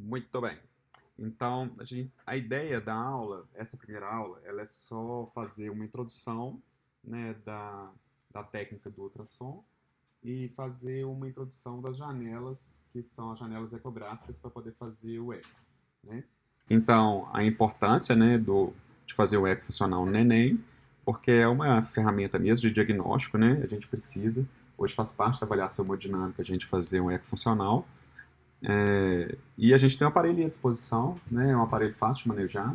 Muito bem. Então, a ideia da aula, essa primeira aula, ela é só fazer uma introdução, né, da técnica do ultrassom e fazer uma introdução das janelas, que são as janelas ecográficas para poder fazer o eco, né? Então, a importância, né, de fazer o eco funcional no neném, porque é uma ferramenta mesmo de diagnóstico, né? A gente precisa, hoje faz parte da avaliação hemodinâmica a gente fazer um eco funcional. E a gente tem um aparelho à disposição, né? É um aparelho fácil de manejar.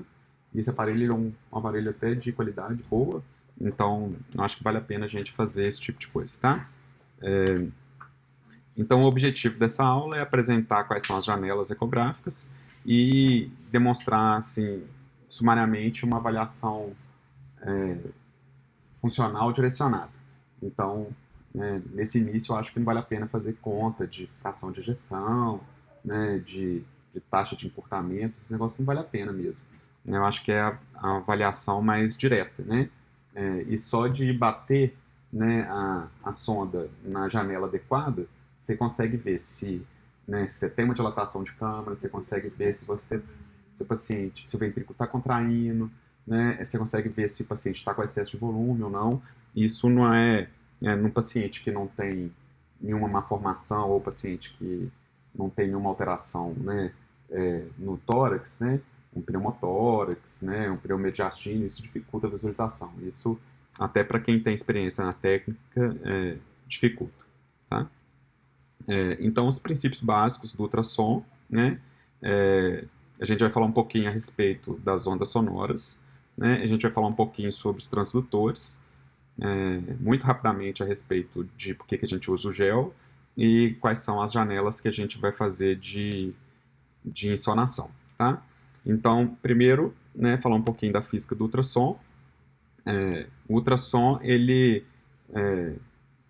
E esse aparelho é um aparelho até de qualidade boa. Então, eu acho que vale a pena a gente fazer esse tipo de coisa, tá? Então, o objetivo dessa aula é apresentar quais são as janelas ecográficas e demonstrar, assim, sumariamente, uma avaliação funcional direcionada. Então, né, nesse início, eu acho que não vale a pena fazer conta de fração de ejeção, né, de taxa de encurtamento, esse negócio não vale a pena mesmo. Eu acho que é a avaliação mais direta, né? E só de bater, né, a sonda na janela adequada, você consegue ver se, né, se você tem uma dilatação de câmara, você consegue ver se o paciente, se o ventrículo está contraindo, né, você consegue ver se o paciente está com excesso de volume ou não. Isso não num paciente que não tem nenhuma malformação ou paciente que não tem nenhuma alteração, né, no tórax, né, um pneumotórax, né, um pneumodiastino, isso dificulta a visualização. Isso, até para quem tem experiência na técnica, dificulta. Tá? Então, os princípios básicos do ultrassom, né, a gente vai falar um pouquinho a respeito das ondas sonoras, né, a gente vai falar um pouquinho sobre os transdutores, muito rapidamente a respeito de por que a gente usa o gel e quais são as janelas que a gente vai fazer de insonação, tá? Então, primeiro, né, falar um pouquinho da física do ultrassom. O ultrassom, ele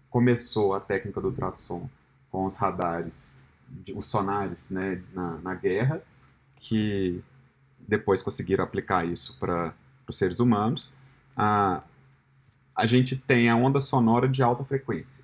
começou a técnica do ultrassom com os radares, os sonares, né, na guerra, que depois conseguiram aplicar isso para os seres humanos. A gente tem a onda sonora de alta frequência.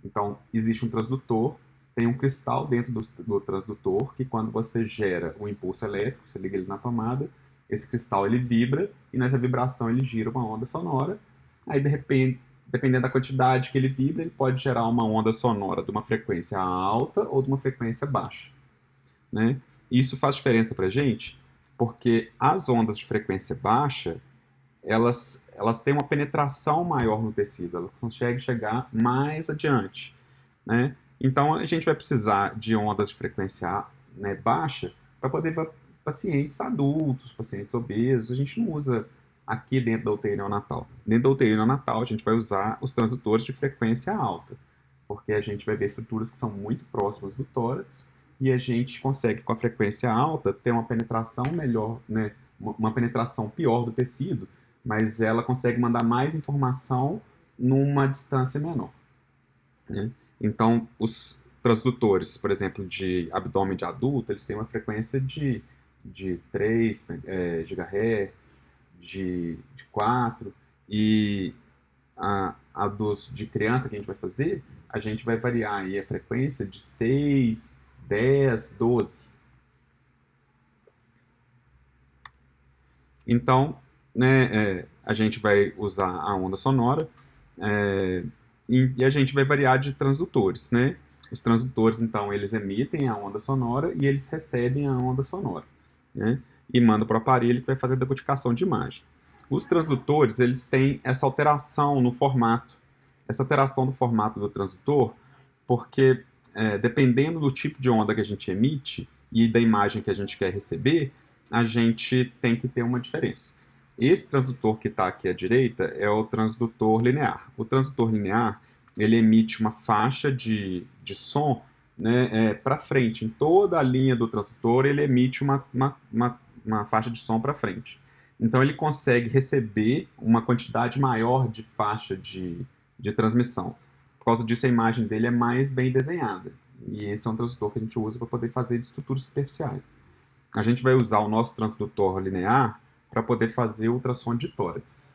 Então, existe um transdutor, tem um cristal dentro do transdutor, que quando você gera um impulso elétrico, você liga ele na tomada, esse cristal ele vibra, e nessa vibração ele gira uma onda sonora. Aí, de repente, dependendo da quantidade que ele vibra, ele pode gerar uma onda sonora de uma frequência alta ou de uma frequência baixa, né? Isso faz diferença para a gente, porque as ondas de frequência baixa, elas têm uma penetração maior no tecido, elas conseguem chegar mais adiante, né? Então, a gente vai precisar de ondas de frequência, né, baixa para poder ver pacientes adultos, pacientes obesos. A gente não usa aqui dentro da UTI neonatal. Dentro da UTI neonatal, a gente vai usar os transdutores de frequência alta, porque a gente vai ver estruturas que são muito próximas do tórax e a gente consegue, com a frequência alta, ter uma penetração melhor, né, uma penetração pior do tecido, mas ela consegue mandar mais informação numa distância menor, né? Então, os transdutores, por exemplo, de abdômen de adulto, eles têm uma frequência de 3 GHz, de 4, e a de criança que a gente vai fazer, a gente vai variar aí a frequência de 6, 10, 12. Então, né, a gente vai usar a onda sonora, é, e a gente vai variar de transdutores, né? Os transdutores, então, eles emitem a onda sonora e eles recebem a onda sonora, né? E mandam para o aparelho que vai fazer a decodificação de imagem. Os transdutores, eles têm essa alteração no formato, essa alteração do formato do transdutor, porque dependendo do tipo de onda que a gente emite e da imagem que a gente quer receber, a gente tem que ter uma diferença. Esse transdutor que está aqui à direita é o transdutor linear. O transdutor linear, ele emite uma faixa de som, né, para frente. Em toda a linha do transdutor, ele emite uma faixa de som para frente. Então, ele consegue receber uma quantidade maior de faixa de transmissão. Por causa disso, a imagem dele é mais bem desenhada. E esse é um transdutor que a gente usa para poder fazer de estruturas superficiais. A gente vai usar o nosso transdutor linear para poder fazer ultrassom de tórax,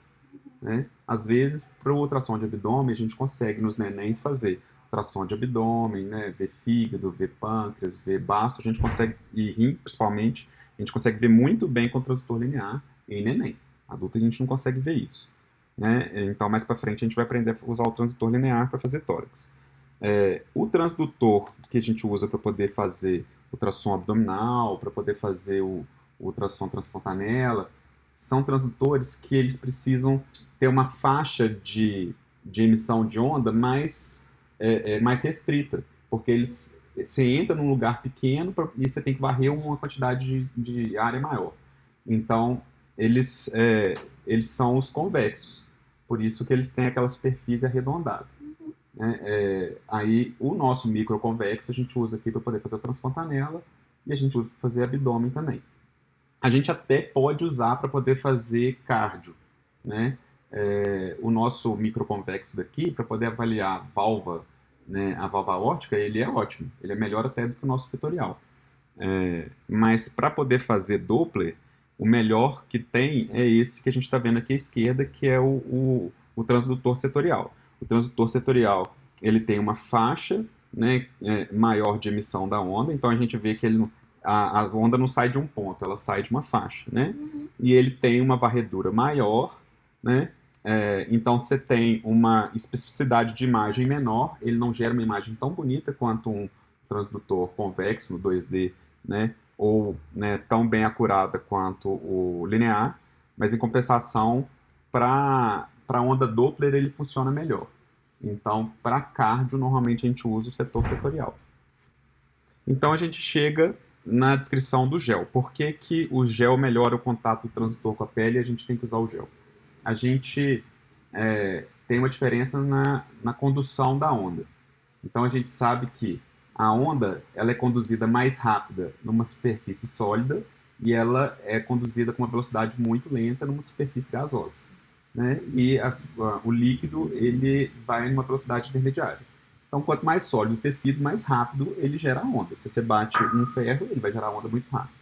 né? Às vezes, para o ultrassom de abdômen, a gente consegue nos nenéns fazer tração de abdômen, né, ver fígado, ver pâncreas, ver baço, a gente consegue, e rim principalmente, a gente consegue ver muito bem com o transdutor linear em neném. Adulto a gente não consegue ver isso. Né? Então, mais para frente, a gente vai aprender a usar o transdutor linear para fazer tórax. O transdutor que a gente usa para poder fazer ultrassom abdominal, para poder fazer o ultrassom transfontanela, são transdutores que eles precisam ter uma faixa de emissão de onda mais restrita, porque você entra num lugar pequeno e você tem que varrer uma quantidade de área maior. Então, eles são os convexos, por isso que eles têm aquela superfície arredondada. Né? Aí, o nosso microconvexo a gente usa aqui para poder fazer a transfontanela e a gente usa para fazer abdômen também. A gente até pode usar para poder fazer cardio, né? O nosso microconvexo daqui, para poder avaliar a válvula, né, a válvula aórtica, ele é ótimo. Ele é melhor até do que o nosso setorial. Mas para poder fazer Doppler, o melhor que tem é esse que a gente está vendo aqui à esquerda, que é o transdutor setorial. O transdutor setorial, ele tem uma faixa, né, maior de emissão da onda, então a gente vê que a onda não sai de um ponto, ela sai de uma faixa, né? E ele tem uma varredura maior, né? Então você tem uma especificidade de imagem menor, ele não gera uma imagem tão bonita quanto um transdutor convexo no 2D, né? Ou, né, tão bem acurada quanto o linear, mas em compensação, para a onda Doppler ele funciona melhor. Então, para cardio, normalmente a gente usa o setor setorial. Então a gente chega na descrição do gel. Por que, que o gel melhora o contato do transdutor com a pele e a gente tem que usar o gel? A gente tem uma diferença na condução da onda. Então a gente sabe que a onda ela é conduzida mais rápida numa superfície sólida e ela é conduzida com uma velocidade muito lenta numa superfície gasosa. Né? E o líquido ele vai numa velocidade intermediária. Então, quanto mais sólido o tecido, mais rápido ele gera onda. Se você bate um ferro, ele vai gerar onda muito rápido.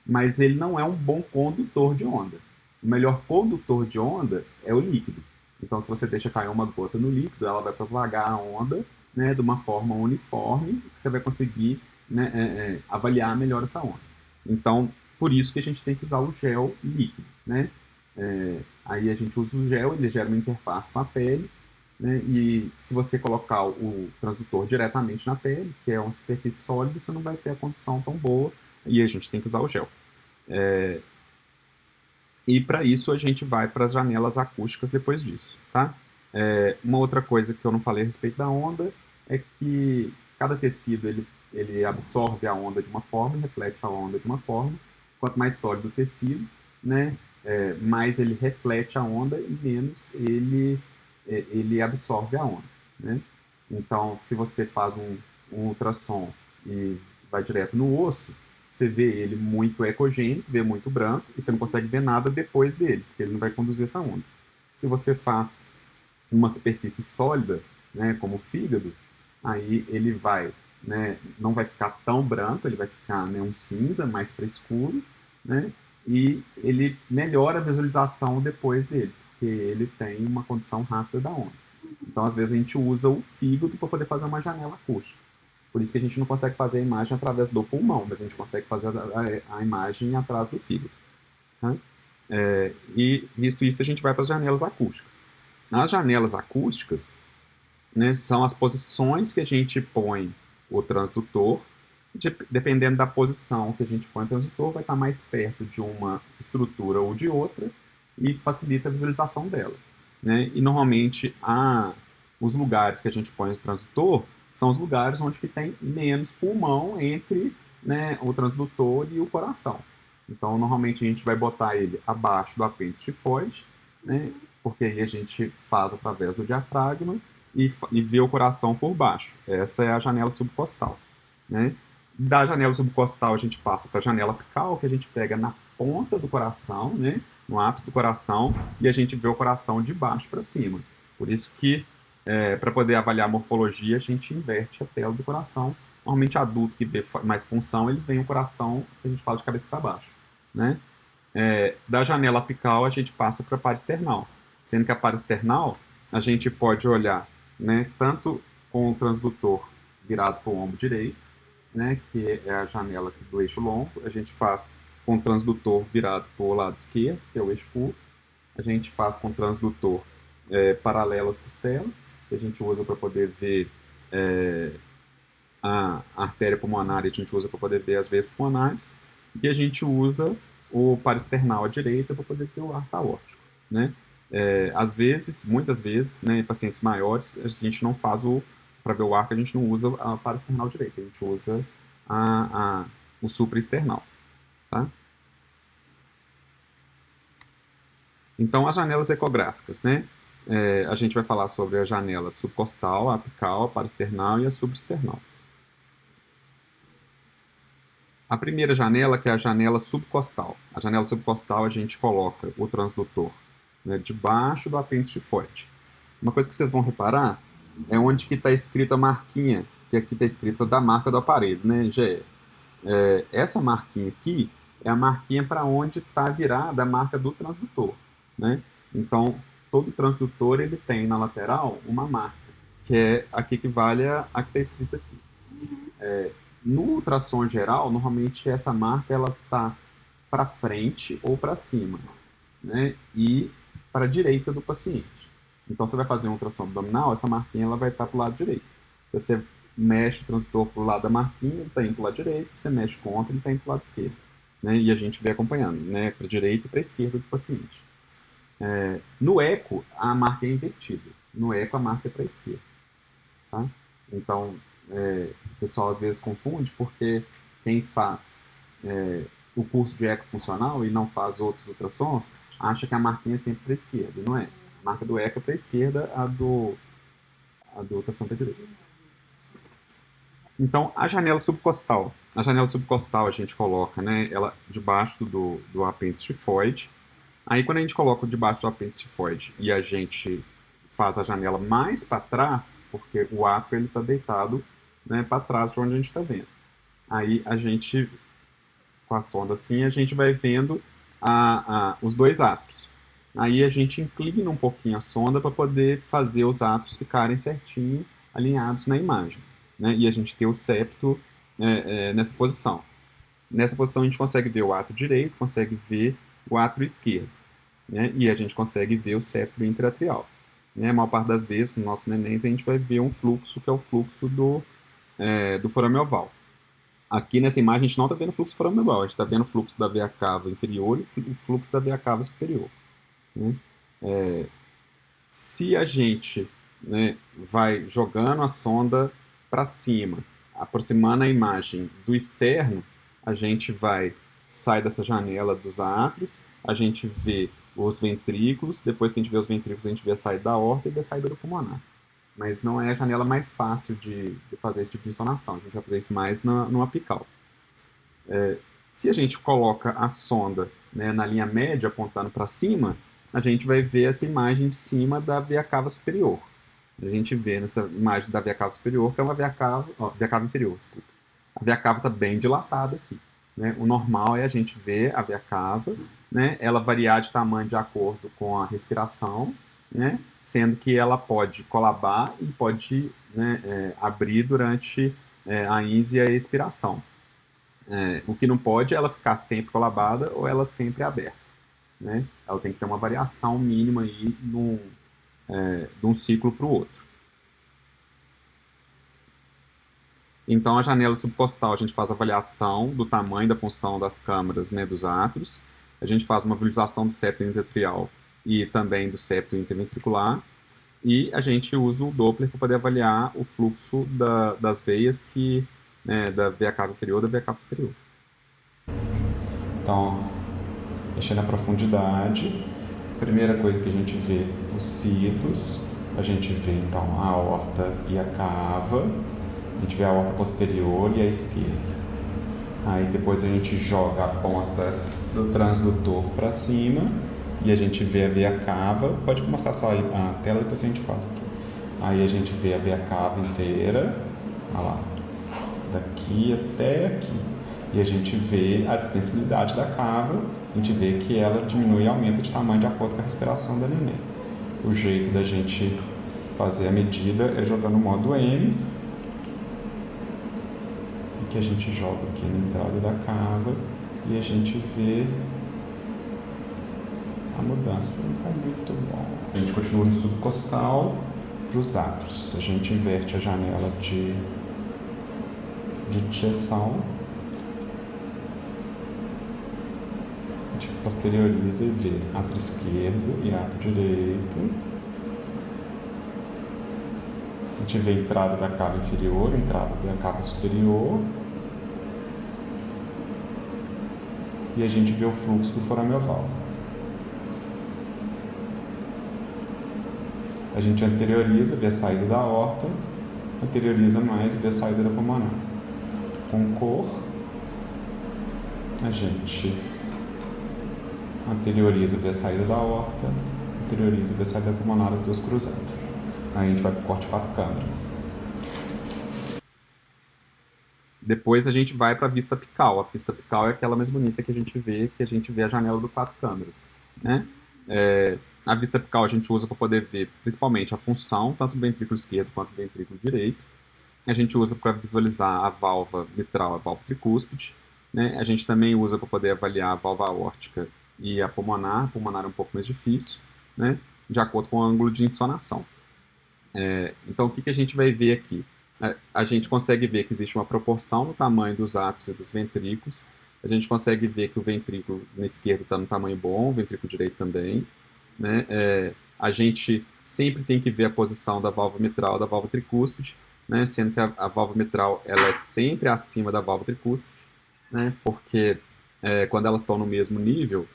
Mas ele não é um bom condutor de onda. O melhor condutor de onda é o líquido. Então, se você deixa cair uma gota no líquido, ela vai propagar a onda, né, de uma forma uniforme, que você vai conseguir, né, avaliar melhor essa onda. Então, por isso que a gente tem que usar o gel líquido. Né? Aí a gente usa o gel, ele gera uma interface com a pele, né? E se você colocar o transdutor diretamente na pele, que é uma superfície sólida, você não vai ter a condução tão boa, e a gente tem que usar o gel. E para isso a gente vai para as janelas acústicas depois disso, tá? Uma outra coisa que eu não falei a respeito da onda é que cada tecido ele absorve a onda de uma forma e reflete a onda de uma forma. Quanto mais sólido o tecido, né, mais ele reflete a onda e menos ele absorve a onda. Né? Então, se você faz um ultrassom e vai direto no osso, você vê ele muito ecogênico, vê muito branco, e você não consegue ver nada depois dele, porque ele não vai conduzir essa onda. Se você faz uma superfície sólida, né, como o fígado, aí ele vai, né, não vai ficar tão branco, ele vai ficar, né, um cinza mais para escuro, né, e ele melhora a visualização depois dele, porque ele tem uma condução rápida da onda. Então, às vezes, a gente usa o fígado para poder fazer uma janela acústica. Por isso que a gente não consegue fazer a imagem através do pulmão, mas a gente consegue fazer a imagem atrás do fígado. Né? E, visto isso, a gente vai para as janelas acústicas. As janelas acústicas, né, são as posições que a gente põe o transdutor. Dependendo da posição que a gente põe o transdutor, vai estar mais perto de uma estrutura ou de outra e facilita a visualização dela. Né? E normalmente os lugares que a gente põe o transdutor são os lugares onde que tem menos pulmão entre, né, o transdutor e o coração. Então, normalmente a gente vai botar ele abaixo do apêndice tifoide, né, porque aí a gente faz através do diafragma e vê o coração por baixo. Essa é a janela subcostal. Né? Da janela subcostal a gente passa para a janela apical, que a gente pega na ponta do coração, né, no ápice do coração, e a gente vê o coração de baixo para cima. Por isso que, para poder avaliar a morfologia, a gente inverte a tela do coração. Normalmente, adulto que vê mais função, eles veem o coração, que a gente fala de cabeça para baixo. Né? Da janela apical, a gente passa para a parasternal. Sendo que a parasternal, a gente pode olhar, né, tanto com o transdutor virado para o ombro direito, né, que é a janela do eixo longo. A gente faz com o transdutor virado para o lado esquerdo, que é o eixo curto. A gente faz com o transdutor paralelo às costelas, que a gente usa para poder ver a artéria pulmonar, e a gente usa para poder ver as veias pulmonares. E a gente usa o parasternal à direita para poder ver o arco aórtico, né? Às vezes, muitas vezes, né, em pacientes maiores, a gente não faz para ver o arco, a gente não usa a parasternal direita, a gente usa o supraesternal, tá? Então, as janelas ecográficas, né? A gente vai falar sobre a janela subcostal, a apical, a parasternal e a supraesternal. A primeira janela, que é a janela subcostal. A janela subcostal a gente coloca o transdutor, né, debaixo do apêndice tifoide. Uma coisa que vocês vão reparar é onde que está escrito a marquinha, que aqui está escrito da marca do aparelho, né, GE. Essa marquinha aqui é a marquinha para onde está virada a marca do transdutor, né? Então, todo transdutor ele tem na lateral uma marca, que é a que equivale a que está escrito aqui. No ultrassom geral, normalmente essa marca ela está para frente ou para cima, né? E para a direita do paciente. Então, você vai fazer um ultrassom abdominal, essa marquinha ela vai estar para o lado direito. Se você mexe o transdutor para o lado da marquinha, ele está indo para o lado direito. Se você mexe contra, ele está indo para o lado esquerdo, né? E a gente vai acompanhando, né? Para a direita e para a esquerda do paciente. No eco, a marca é invertida. No eco, a marca é para a esquerda, tá? Então, o pessoal às vezes confunde porque quem faz o curso de eco funcional e não faz outros ultrassons, acha que a marquinha é sempre para a esquerda, não é? A marca do eco é para a esquerda, a do ultrassom para a direita. Então, a janela subcostal. A janela subcostal a gente coloca, né, ela debaixo do apêndice tifoide. Aí, quando a gente coloca debaixo do apêndice tifoide e a gente faz a janela mais para trás, porque o átrio está deitado, né, para trás de onde a gente está vendo. Aí, a gente, com a sonda assim, a gente vai vendo os dois átrios. Aí, a gente inclina um pouquinho a sonda para poder fazer os átrios ficarem certinho alinhados na imagem, né? E a gente ter o septo nessa posição. Nessa posição, a gente consegue ver o átrio direito, consegue ver o átrio esquerdo, né? E a gente consegue ver o septo intraatrial. Né? A maior parte das vezes, nos nossos nenéns, a gente vai ver um fluxo que é o fluxo do forame oval. Aqui nessa imagem, a gente não está vendo o fluxo do forame oval, a gente está vendo o fluxo da veia cava inferior e o fluxo da veia cava superior. Né? Se a gente, né, vai jogando a sonda para cima, aproximando a imagem do externo, a gente sai dessa janela dos átrios, a gente vê os ventrículos, depois que a gente vê os ventrículos, a gente vê a saída da aorta e vê a saída do pulmonar. Mas não é a janela mais fácil de fazer esse tipo de insonação, a gente vai fazer isso mais no apical. Se a gente coloca a sonda, né, na linha média, apontando para cima, a gente vai ver essa imagem de cima da veia cava superior. A gente vê nessa imagem da veia cava superior, que é uma veia cava inferior, desculpa. A veia cava está bem dilatada aqui, né? O normal é a gente ver a veia cava, né, ela variar de tamanho de acordo com a respiração, né, sendo que ela pode colabar e pode, né, abrir durante a ínse e a expiração. O que não pode é ela ficar sempre colabada ou ela sempre aberta, né? Ela tem que ter uma variação mínima aí de um ciclo para o outro. Então, a janela subcostal, a gente faz a avaliação do tamanho da função das câmaras, né, dos átrios. A gente faz uma visualização do septo intraatrial e também do septo interventricular. E a gente usa o Doppler para poder avaliar o fluxo das veias da veia cava inferior e da veia cava superior. Então, mexendo na profundidade, a primeira coisa que a gente vê, os citos, a gente vê então a aorta e a cava, a gente vê a aorta posterior e a esquerda. Aí depois a gente joga a ponta do transdutor para cima e a gente vê a veia cava. Pode mostrar só a tela, depois a gente faz aqui. Aí a gente vê a veia cava inteira, olha lá, daqui até aqui. E a gente vê a distensibilidade da cava, a gente vê que ela diminui e aumenta de tamanho de acordo com a respiração da neném. O jeito da gente fazer a medida é jogar no modo M, e que a gente joga aqui na entrada da cava e a gente vê a mudança. Tá muito bom. A gente continua no subcostal para os átrios. A gente inverte a janela de direção, a gente posterioriza e vê átrio esquerdo e átrio direito. A gente vê a entrada da cava inferior, a entrada da cava superior. E a gente vê o fluxo do forame oval. A gente anterioriza, vê a saída da aorta, anterioriza mais e vê a saída da pulmonar. Com cor, a gente anterioriza, vê a saída da aorta, anterioriza, vê a saída da pulmonar, as duas cruzando. Aí a gente vai para o corte 4 câmeras. Depois a gente vai para a vista apical. A vista apical é aquela mais bonita que a gente vê a janela do 4 câmeras, né? A vista apical a gente usa para poder ver principalmente a função, tanto do ventrículo esquerdo quanto do ventrículo direito. A gente usa para visualizar a válvula mitral, a válvula tricúspide, né? A gente também usa para poder avaliar a válvula aórtica e a pulmonar. A pulmonar é um pouco mais difícil, né? De acordo com o ângulo de insonação. Então, o que a gente vai ver aqui? A gente consegue ver que existe uma proporção no tamanho dos átrios e dos ventrículos. A gente consegue ver que o ventrículo na esquerda está no tamanho bom, o ventrículo direito também, né? A gente sempre tem que ver a posição da válvula mitral e da válvula tricúspide, né? Sendo que a válvula mitral ela é sempre acima da válvula tricúspide, né? Porque quando elas estão no mesmo nível,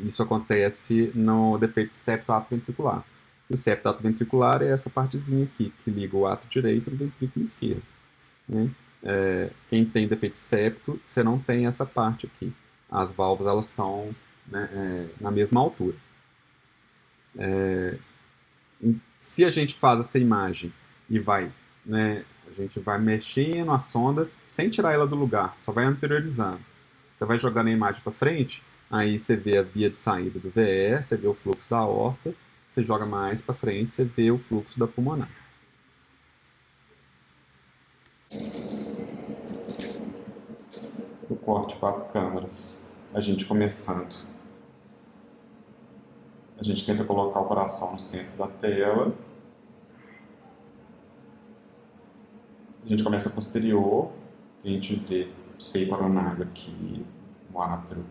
isso acontece no defeito septo ato-ventricular. O septo ato-ventricular é essa partezinha aqui, que liga o ato direito no ventrículo esquerdo, né? Quem tem defeito septo, você não tem essa parte aqui. As válvulas elas estão, né, na mesma altura. Se a gente faz essa imagem e vai, né, a gente vai mexendo a sonda sem tirar ela do lugar, só vai anteriorizando. Você vai jogando a imagem para frente, aí você vê a via de saída do VE, você vê o fluxo da aorta, você joga mais para frente, você vê o fluxo da pulmonar. O corte 4 câmaras, a gente começando. A gente tenta colocar o coração no centro da tela. A gente começa posterior, a gente vê o seio coronário aqui, o átrio,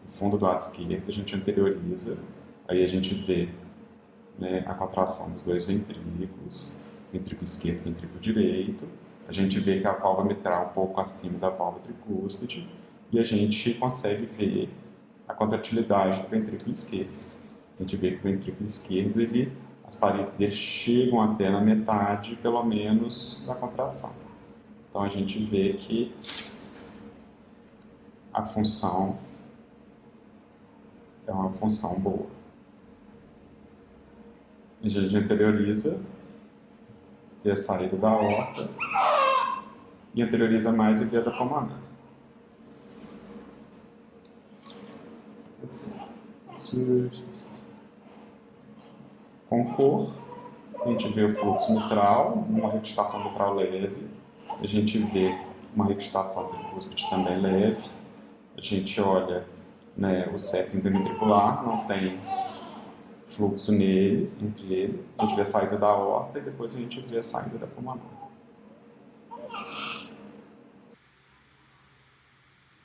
o fundo do átrio esquerdo, a gente anterioriza, aí a gente vê, né, a contração dos dois ventrículos, ventrículo esquerdo e ventrículo direito. A gente vê que a válvula mitral é um pouco acima da válvula tricúspide e a gente consegue ver a contratilidade do ventrículo esquerdo. A gente vê que o ventrículo esquerdo, as paredes dele chegam até na metade, pelo menos, da contração. Então a gente vê que a função é uma função boa. A gente anterioriza, vê a saída da aorta e anterioriza mais e vê a da pulmonar. Com cor, a gente vê o fluxo mitral, uma rectificação mitral leve, a gente vê uma rectificação tricúspide também leve, a gente olha, né, o septo interventricular, não tem fluxo entre ele, a gente vê a saída da aorta e depois a gente vê a saída da pulmonar.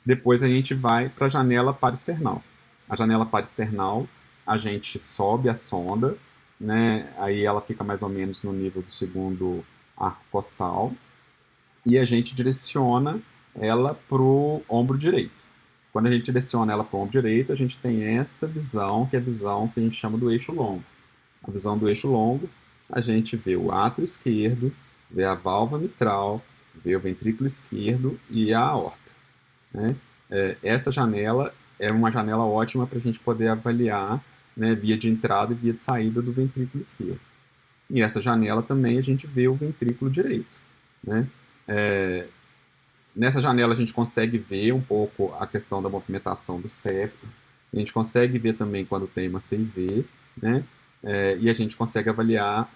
Depois a gente vai para a janela parasternal. A janela parasternal, a gente sobe a sonda, né? Aí ela fica mais ou menos no nível do segundo arco costal e a gente direciona ela para o ombro direito. Quando a gente direciona ela para o ombro direito, a gente tem essa visão, que é a visão que a gente chama do eixo longo. A visão do eixo longo, a gente vê o átrio esquerdo, vê a válvula mitral, vê o ventrículo esquerdo e a aorta, né? Essa janela é uma janela ótima para a gente poder avaliar, né, via de entrada e via de saída do ventrículo esquerdo. E essa janela também a gente vê o ventrículo direito, né? Nessa janela a gente consegue ver um pouco a questão da movimentação do septo, a gente consegue ver também quando tem uma CIV, né? e a gente consegue avaliar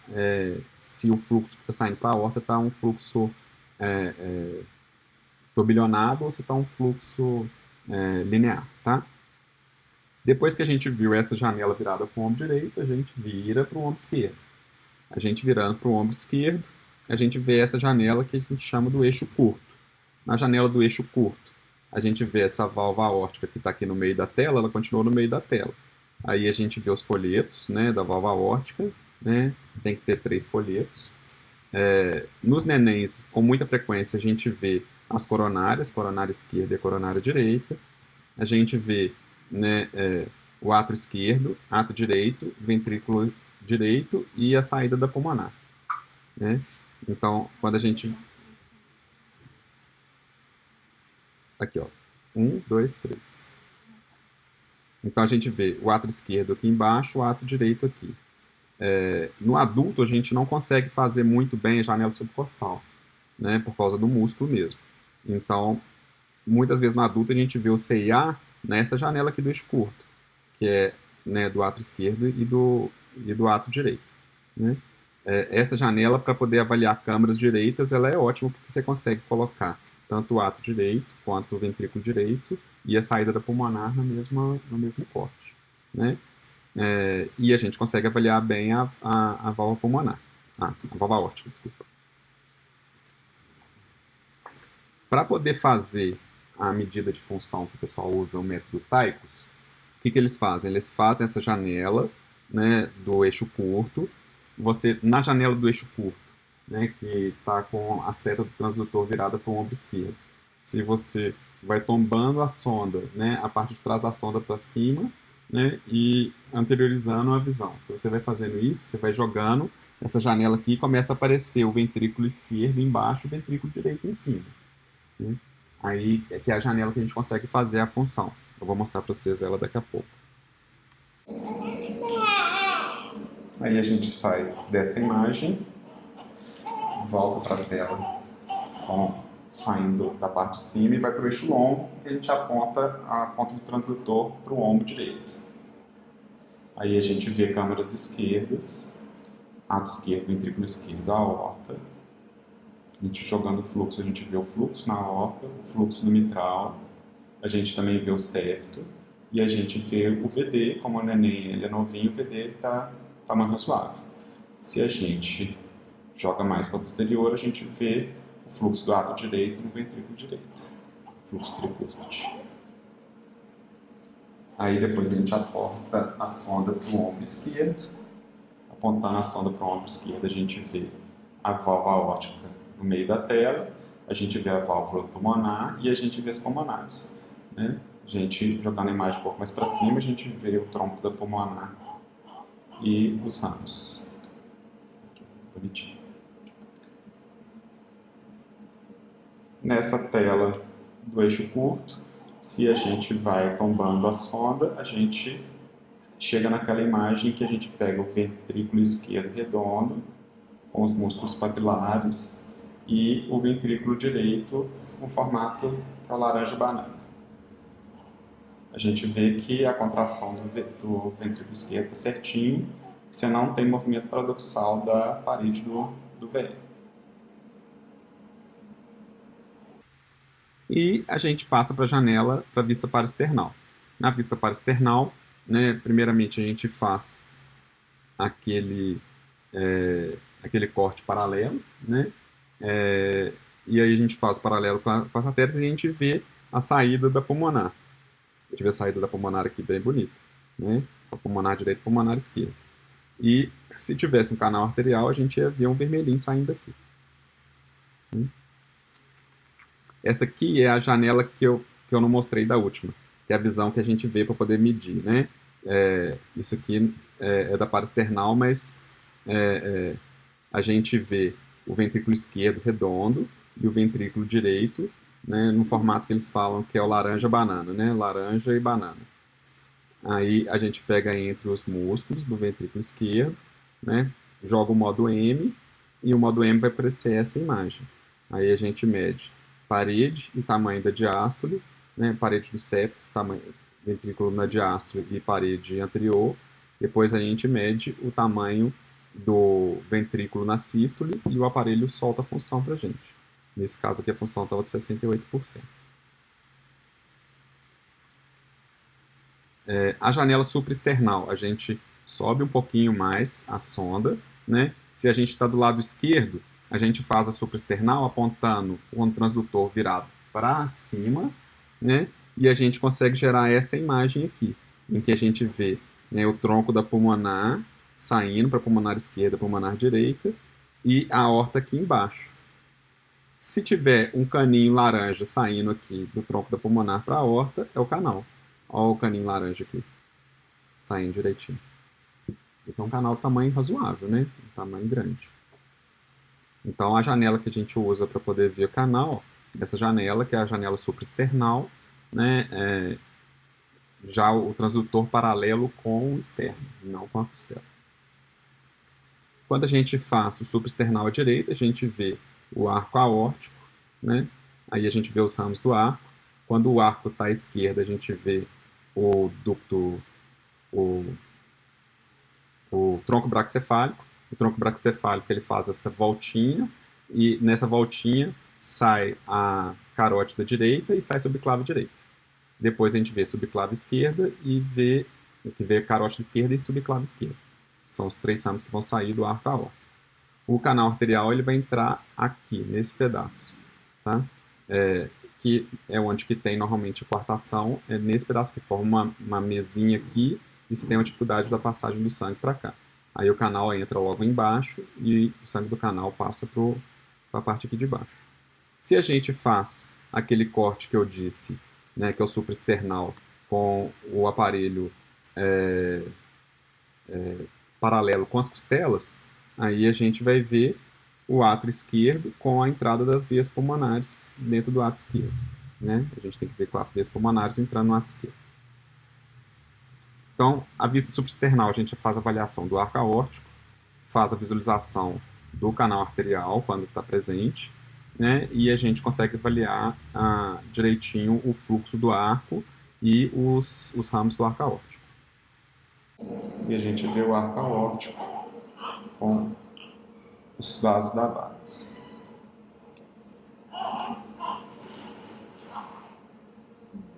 se o fluxo que está saindo para a aorta está um fluxo turbilhonado ou se está um fluxo linear, tá? Depois que a gente viu essa janela virada para o ombro direito, a gente vira para o ombro esquerdo. A gente virando para o ombro esquerdo, a gente vê essa janela que a gente chama do eixo curto. Na janela do eixo curto, a gente vê essa válvula aórtica que está aqui no meio da tela, ela continua no meio da tela. Aí a gente vê os folhetos, né, da válvula aórtica, né, tem que ter 3 folhetos. Nos nenéns, com muita frequência, a gente vê as coronárias, coronária esquerda e coronária direita. A gente vê, né, o átrio esquerdo, átrio direito, ventrículo direito e a saída da pulmonar, né? Então, quando a gente... Aqui, ó. 1, 2, 3. Então, a gente vê o átrio esquerdo aqui embaixo, o átrio direito aqui. No adulto, a gente não consegue fazer muito bem a janela subcostal, né? Por causa do músculo mesmo. Então, muitas vezes no adulto, a gente vê o CIA nessa janela aqui do eixo curto, que é, né, do átrio esquerdo e do átrio direito, né? Essa janela, para poder avaliar câmaras direitas, ela é ótima porque você consegue colocar tanto o átrio direito quanto o ventrículo direito e a saída da pulmonar no mesmo corte, né? E a gente consegue avaliar bem a válvula pulmonar, a válvula aórtica, desculpa. Para poder fazer a medida de função que o pessoal usa, o método Tychus, o que eles fazem? Eles fazem essa janela, né, do eixo curto. Você, na janela do eixo curto, né, que está com a seta do transdutor virada para o ombro esquerdo, se você vai tombando a sonda, né, a parte de trás da sonda para cima, né, e anteriorizando a visão. Se você vai fazendo isso, você vai jogando essa janela aqui e começa a aparecer o ventrículo esquerdo embaixo e o ventrículo direito em cima, né? Aí é que é a janela que a gente consegue fazer a função. Eu vou mostrar para vocês ela daqui a pouco. Aí a gente sai dessa imagem, volta para a tela, saindo da parte de cima e vai para o eixo longo, e a gente aponta a ponta do transdutor para o ombro direito. Aí a gente vê câmaras esquerdas, átrio esquerdo, ventrículo esquerdo, a aorta. A gente jogando o fluxo, a gente vê o fluxo na aorta, o fluxo no mitral, a gente também vê o septo, e a gente vê o VD, como o neném ele é novinho, o VD está mais razoável. Se a gente joga mais para o posterior, a gente vê o fluxo do átrio direito no ventrículo direito, fluxo tricúspide. Aí depois a gente aponta a sonda para o ombro esquerdo. Apontando a sonda para o ombro esquerdo, a gente vê a válvula aórtica no meio da tela, a gente vê a válvula pulmonar e a gente vê as pulmonares, né? A gente, jogando a imagem um pouco mais para cima, a gente vê o tronco da pulmonar e os ramos. Bonitinho. Nessa tela do eixo curto, se a gente vai tombando a sonda, a gente chega naquela imagem que a gente pega o ventrículo esquerdo redondo, com os músculos papilares, e o ventrículo direito com formato que é o laranja-banana. A gente vê que a contração do ventrículo esquerdo está certinho, você não tem movimento paradoxal da parede do VE. E a gente passa para a janela, para a vista parasternal. Na vista parasternal, né, primeiramente a gente faz aquele corte paralelo, né? E aí a gente faz paralelo com as artérias e a gente vê a saída da pulmonar. A gente vê a saída da pulmonar aqui bem bonita, né? A pulmonar direita e a pulmonar esquerda. E se tivesse um canal arterial, a gente ia ver um vermelhinho saindo daqui. Essa aqui é a janela que eu não mostrei da última, que é a visão que a gente vê para poder medir, né? Isso aqui é da parasternal, mas a gente vê o ventrículo esquerdo redondo e o ventrículo direito, né, no formato que eles falam que é o laranja-banana, né? Laranja e banana. Aí a gente pega entre os músculos do ventrículo esquerdo, né? Joga o modo M e o modo M vai aparecer essa imagem. Aí a gente mede parede e tamanho da diástole, né? Parede do septo, tamanho ventrículo na diástole e parede anterior, Depois a gente mede o tamanho do ventrículo na sístole e o aparelho solta a função para a gente. Nesse caso aqui a função estava de 68%. A janela supraesternal, a gente sobe um pouquinho mais a sonda, né? Se a gente está do lado esquerdo, a gente faz a supraesternal apontando o transdutor virado para cima, né? E a gente consegue gerar essa imagem aqui, em que a gente vê, né, o tronco da pulmonar saindo para a pulmonar esquerda, pulmonar direita, e a aorta aqui embaixo. Se tiver um caninho laranja saindo aqui do tronco da pulmonar para a aorta, é o canal. Olha o caninho laranja aqui, saindo direitinho. Esse é um canal de tamanho razoável, né? Um tamanho grande. Então, a janela que a gente usa para poder ver o canal, essa janela, que é a janela supraesternal, né? Já o transdutor paralelo com o externo, não com a costela. Quando a gente faz o supraesternal à direita, a gente vê o arco aórtico, né? Aí a gente vê os ramos do arco. Quando o arco está à esquerda, a gente vê o ducto, o tronco braquicefálico. O tronco braquicefálico ele faz essa voltinha e nessa voltinha sai a carótida direita e sai a subclave direita. Depois a gente vê subclave esquerda e vê carótida esquerda e subclave esquerda. São os três ramos que vão sair do arco aórtico. O canal arterial ele vai entrar aqui, nesse pedaço, tá? Que é onde que tem normalmente a coartação, é nesse pedaço que forma uma mesinha aqui e você tem uma dificuldade da passagem do sangue para cá. Aí o canal entra logo embaixo e o sangue do canal passa para a parte aqui de baixo. Se a gente faz aquele corte que eu disse, né, que é o supraesternal, com o aparelho paralelo com as costelas, aí a gente vai ver o átrio esquerdo com a entrada das veias pulmonares dentro do átrio esquerdo. Né? A gente tem que ver 4 veias pulmonares entrando no átrio esquerdo. Então, a vista supraesternal, a gente faz a avaliação do arco aórtico, faz a visualização do canal arterial quando está presente, né? E a gente consegue avaliar direitinho o fluxo do arco e os ramos do arco aórtico. E a gente vê o arco aórtico com os vasos da base.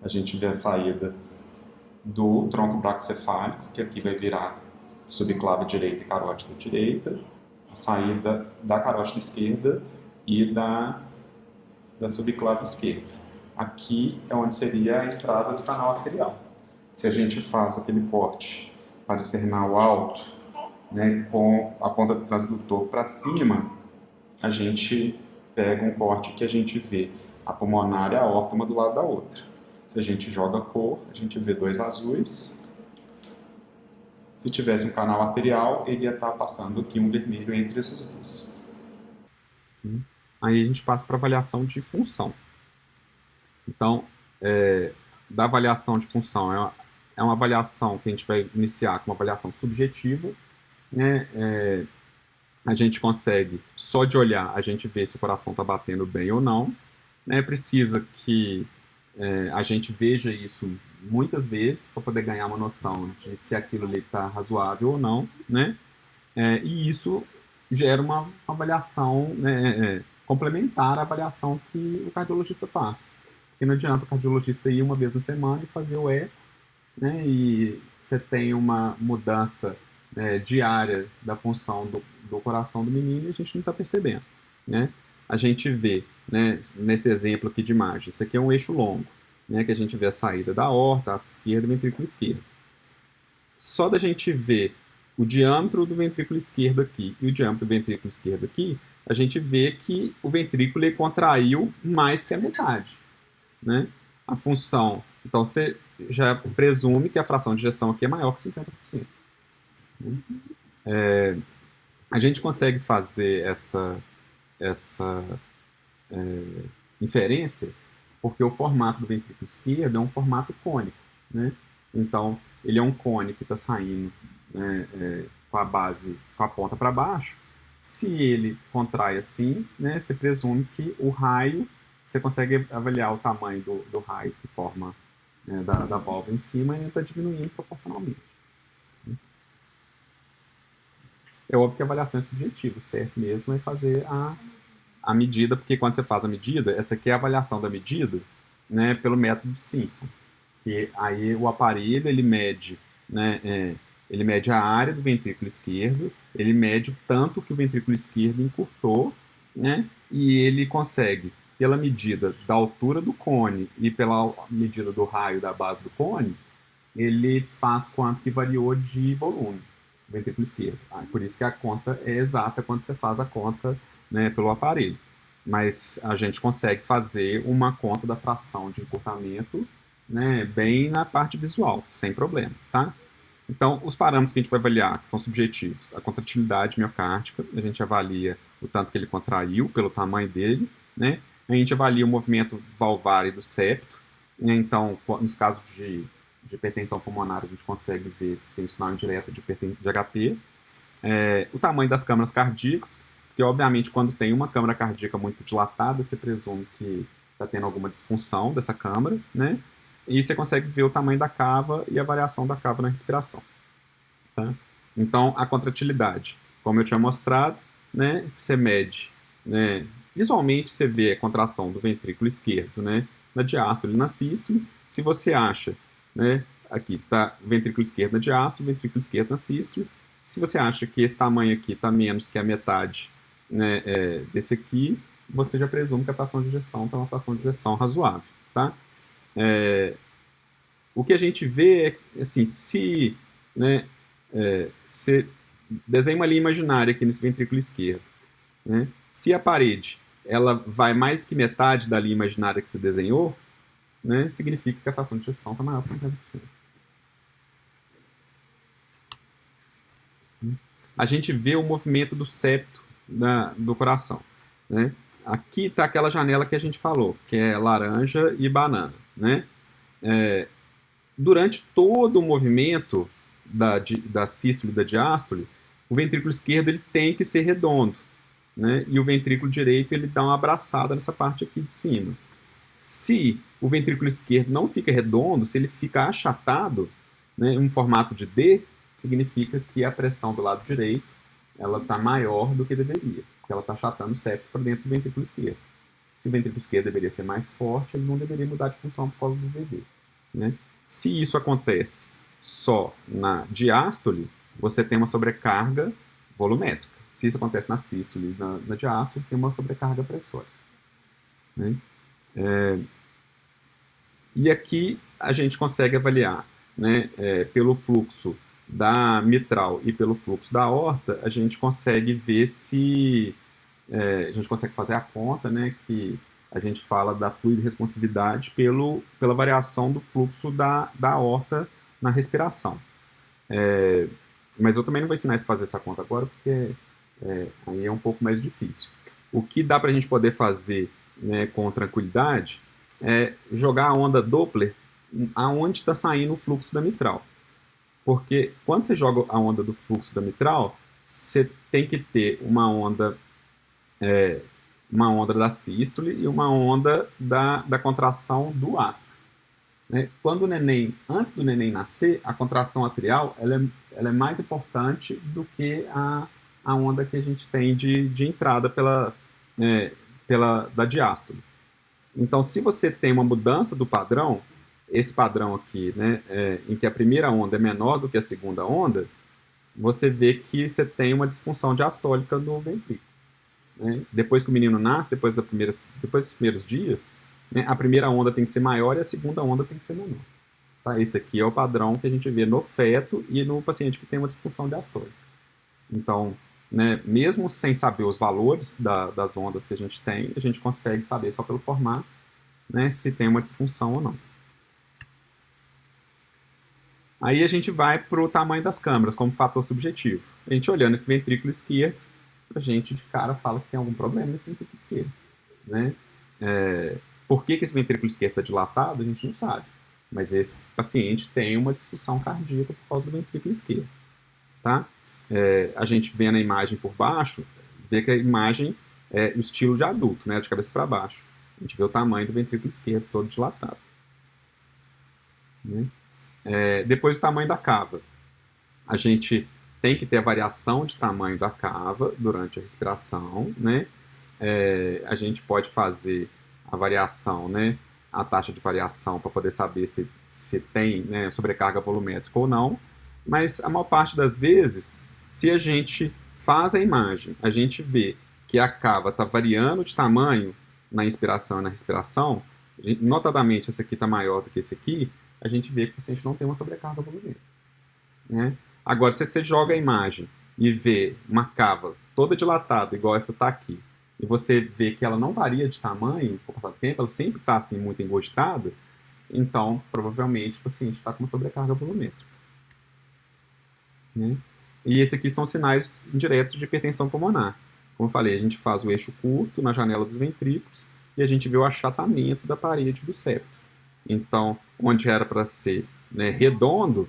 A gente vê a saída do tronco braquicefálico, que aqui vai virar subclave direita e carótida direita, a saída da carótida esquerda e da subclave esquerda. Aqui é onde seria a entrada do canal arterial. Se a gente faz aquele corte para external alto, né, com a ponta do transdutor para cima, a gente pega um corte que a gente vê a pulmonar e a aorta uma do lado da outra. Se a gente joga a cor, a gente vê dois azuis. Se tivesse um canal arterial, ele ia estar passando aqui um vermelho entre esses dois. Aí a gente passa para avaliação de função. Então, da avaliação de função, é uma avaliação que a gente vai iniciar com uma avaliação subjetiva, né? A gente consegue, só de olhar, a gente ver se o coração está batendo bem ou não. Né? Precisa que a gente veja isso muitas vezes para poder ganhar uma noção de se aquilo ali está razoável ou não, né? E isso gera uma avaliação, né, complementar à avaliação que o cardiologista faz. Porque não adianta o cardiologista ir uma vez na semana e fazer o eco, né? E você tem uma mudança diária da função do coração do menino e a gente não está percebendo, né? A gente vê, né, nesse exemplo aqui de imagem, isso aqui é um eixo longo, né, que a gente vê a saída da aorta, átrio esquerdo e ventrículo esquerdo. Só da gente ver o diâmetro do ventrículo esquerdo aqui e o diâmetro do ventrículo esquerdo aqui, a gente vê que o ventrículo ele contraiu mais que a metade, né? A função, então você já presume que a fração de ejeção aqui é maior que 50%. A gente consegue fazer essa inferência porque o formato do ventrículo esquerdo é um formato cônico, né? Então, ele é um cone que está saindo, né, com a base, com a ponta para baixo. Se ele contrai assim, né, você presume que o raio, você consegue avaliar o tamanho do raio que forma, né, da válvula em cima e está diminuindo proporcionalmente. É óbvio que a avaliação é subjetiva, o certo mesmo é fazer a medida, porque quando você faz a medida, essa aqui é a avaliação da medida, né, pelo método de Simpson, que aí o aparelho ele mede, né, ele mede a área do ventrículo esquerdo, ele mede o tanto que o ventrículo esquerdo encurtou, né, e ele consegue, pela medida da altura do cone e pela medida do raio da base do cone, ele faz quanto que variou de volume do ventrículo esquerdo. Por isso que a conta é exata quando você faz a conta, né, pelo aparelho. Mas a gente consegue fazer uma conta da fração de encurtamento, né, bem na parte visual, sem problemas, tá? Então, os parâmetros que a gente vai avaliar, que são subjetivos, a contratilidade miocárdica, a gente avalia o tanto que ele contraiu pelo tamanho dele, né? A gente avalia o movimento valvar e do septo, né? Então, nos casos de hipertensão pulmonar, a gente consegue ver se tem sinal indireto de HP. O tamanho das câmaras cardíacas, que obviamente quando tem uma câmara cardíaca muito dilatada, você presume que está tendo alguma disfunção dessa câmara, né? E você consegue ver o tamanho da cava e a variação da cava na respiração. Tá? Então, a contratilidade, como eu tinha mostrado, né, você mede, né, visualmente você vê a contração do ventrículo esquerdo, né, na diástole e na sístole. Se você acha, né, aqui está o ventrículo esquerdo na diástole, o ventrículo esquerdo na sístole. Se você acha que esse tamanho aqui está menos que a metade, né, desse aqui, você já presume que a fração de ejeção está uma fração de ejeção razoável, tá? O que a gente vê é, assim, se, né, você desenha uma linha imaginária aqui nesse ventrículo esquerdo, né? Se a parede ela vai mais que metade da linha imaginária que você desenhou, né, significa que a fração de ejeção está maior que 50%. A gente vê o movimento do septo do coração, né? Aqui está aquela janela que a gente falou, que é laranja e banana, né? Durante todo o movimento da sístole e da diástole, o ventrículo esquerdo ele tem que ser redondo, né? E o ventrículo direito ele dá uma abraçada nessa parte aqui de cima. Se o ventrículo esquerdo não fica redondo, se ele fica achatado, né, em um formato de D, significa que a pressão do lado direito ela está maior do que deveria, porque ela está achatando o septo para dentro do ventrículo esquerdo. Se o ventrículo esquerdo deveria ser mais forte, ele não deveria mudar de função por causa do VD, né? Se isso acontece só na diástole, você tem uma sobrecarga volumétrica. Se isso acontece na sístole e na diástole, tem uma sobrecarga pressórica, né? E aqui a gente consegue avaliar, né, pelo fluxo da mitral e pelo fluxo da aorta, a gente consegue ver se a gente consegue fazer a conta, né, que a gente fala da fluido-responsividade pela variação do fluxo da aorta na respiração. Mas eu também não vou ensinar a fazer essa conta agora, porque aí é um pouco mais difícil. O que dá para a gente poder fazer, né, com tranquilidade é jogar a onda Doppler aonde está saindo o fluxo da mitral. Porque quando você joga a onda do fluxo da mitral, você tem que ter uma onda da sístole e uma onda da contração do átrio, né? Quando o neném, antes do neném nascer, a contração atrial ela é mais importante do que a onda que a gente tem de entrada da diástole. Então, se você tem uma mudança do padrão, esse padrão aqui, né, em que a primeira onda é menor do que a segunda onda, você vê que você tem uma disfunção diastólica no ventrículo, né? Depois que o menino nasce, depois dos primeiros dias, né, a primeira onda tem que ser maior e a segunda onda tem que ser menor. Tá? Esse aqui é o padrão que a gente vê no feto e no paciente que tem uma disfunção diastólica. Então, né, mesmo sem saber os valores das ondas que a gente consegue saber só pelo formato, né, se tem uma disfunção ou não. Aí a gente vai para o tamanho das câmaras como fator subjetivo. A gente olhando esse ventrículo esquerdo, a gente de cara fala que tem algum problema nesse ventrículo esquerdo, né? Por que esse ventrículo esquerdo está dilatado, a gente não sabe. Mas esse paciente tem uma disfunção cardíaca por causa do ventrículo esquerdo, tá? A gente vê na imagem por baixo, vê que a imagem é o estilo de adulto, né? De cabeça para baixo. A gente vê o tamanho do ventrículo esquerdo todo dilatado, né? Depois o tamanho da cava. A gente tem que ter a variação de tamanho da cava durante a respiração, né? A gente pode fazer a variação, né? A taxa de variação para poder saber se tem, né, sobrecarga volumétrica ou não, mas a maior parte das vezes, se a gente faz a imagem, a gente vê que a cava está variando de tamanho na inspiração e na respiração, notadamente esse aqui está maior do que esse aqui, a gente vê que o paciente não tem uma sobrecarga volumétrica, né? Agora, se você joga a imagem e vê uma cava toda dilatada, igual essa está aqui, e você vê que ela não varia de tamanho com o passar do tempo, ela sempre está assim, muito engorgitada, então provavelmente o paciente está com uma sobrecarga volumétrica, né? E esses aqui são sinais indiretos de hipertensão pulmonar. Como eu falei, a gente faz o eixo curto na janela dos ventrículos e a gente vê o achatamento da parede do septo. Então, onde era para ser, né, redondo,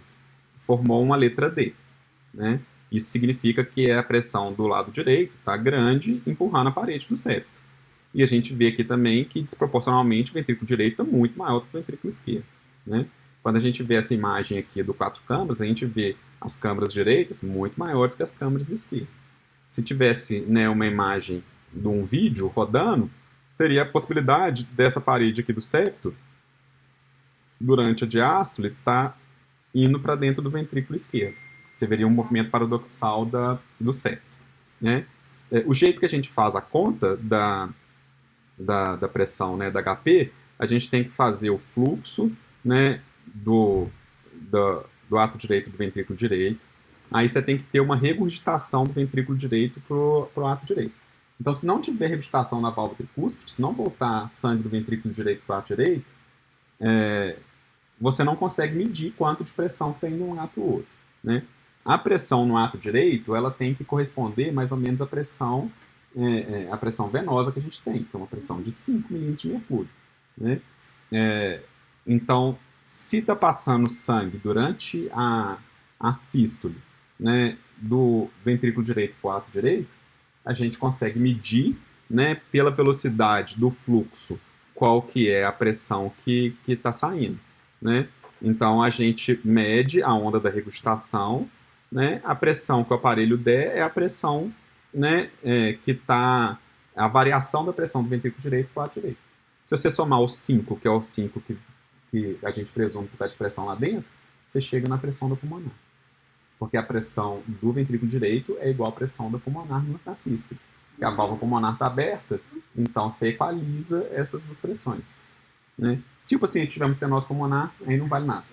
formou uma letra D, né? Isso significa que a pressão do lado direito está grande, empurrando a parede do septo. E a gente vê aqui também que, desproporcionalmente, o ventrículo direito é muito maior do que o ventrículo esquerdo, né? Quando a gente vê essa imagem aqui do 4 câmaras, a gente vê as câmaras direitas muito maiores que as câmaras esquerdas. Se tivesse, né, uma imagem de um vídeo rodando, teria a possibilidade dessa parede aqui do septo, durante a diástole, estar indo para dentro do ventrículo esquerdo. Você veria um movimento paradoxal do septo, né? O jeito que a gente faz a conta da pressão, né, da HP, a gente tem que fazer o fluxo, né, do ato direito do ventrículo direito. Aí você tem que ter uma regurgitação do ventrículo direito para o ato direito. Então, se não tiver regurgitação na válvula tricúspide, se não voltar sangue do ventrículo direito para o ato direito, você não consegue medir quanto de pressão tem de um ato ou outro, né? A pressão no ato direito, ela tem que corresponder mais ou menos à pressão venosa que a gente tem, que é uma pressão de 5 milímetros de mercúrio, né? Então, se está passando sangue durante a sístole, né, do ventrículo direito para o ato direito, a gente consegue medir, né, pela velocidade do fluxo qual que é a pressão que está saindo, né? Então, a gente mede a onda da regurgitação, né? A pressão que o aparelho der é a pressão, né, que está a variação da pressão do ventrículo direito para o ato direito. Se você somar o 5, que é o 5 que a gente presume que está de pressão lá dentro, você chega na pressão da pulmonar. Porque a pressão do ventrículo direito é igual à pressão da pulmonar na sístole. Porque a válvula pulmonar está aberta, então você equaliza essas duas pressões, né? Se o paciente tiver uma estenose pulmonar, aí não vale nada.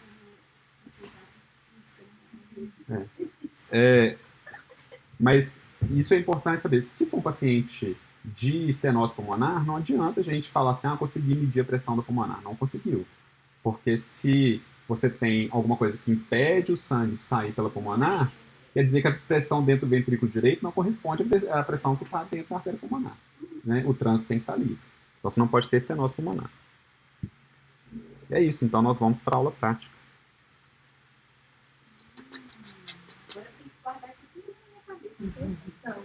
Mas isso é importante saber. Se for um paciente de estenose pulmonar, não adianta a gente falar assim, consegui medir a pressão da pulmonar. Não conseguiu. Porque se você tem alguma coisa que impede o sangue de sair pela pulmonar, quer dizer que a pressão dentro do ventrículo direito não corresponde à pressão que está dentro da artéria pulmonar, né? O trânsito tem que estar livre. Então você não pode ter estenose pulmonar. E é isso, então nós vamos para a aula prática. Agora tem que guardar isso tudo na minha cabeça. Então,